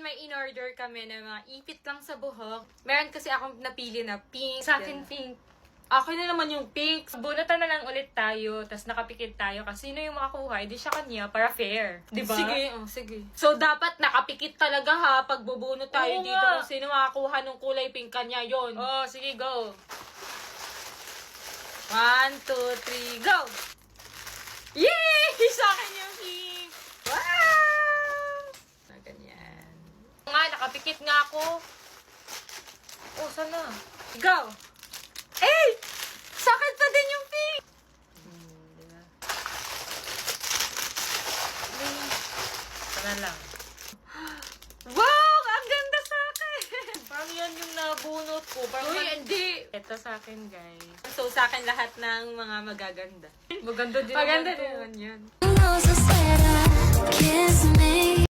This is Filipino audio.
may in-order kami na mga ipit lang sa buhok. Meron kasi akong napili na pink. Sa akin, pink. Akin na naman yung pink. Bunutan na lang ulit tayo, tapos nakapikit tayo. Kasi sino yung makakuha, edi siya kanya para fair. Diba? Sige, sige. So, dapat nakapikit talaga ha, pag bubunot tayo Oo dito nga. kung sino makakuha ng kulay pink kanya, yon. Oh, sige, go. 1, 2, 3, go! Yay! Sa akin yung pink! Wow! Na ganyan. Nga, nakapikit nga ako. Oh, sana? Go! Eh! Sa akin pa din yung pink! Diba? Sana lang. Wow! Ang ganda sa akin! Parang yan yung nabunot ko. Parang Uy, hindi! Ito sa akin, guys. So, sa akin lahat ng mga magaganda. Maganda din Maganda naman to. din naman yan. Roses that I kiss me.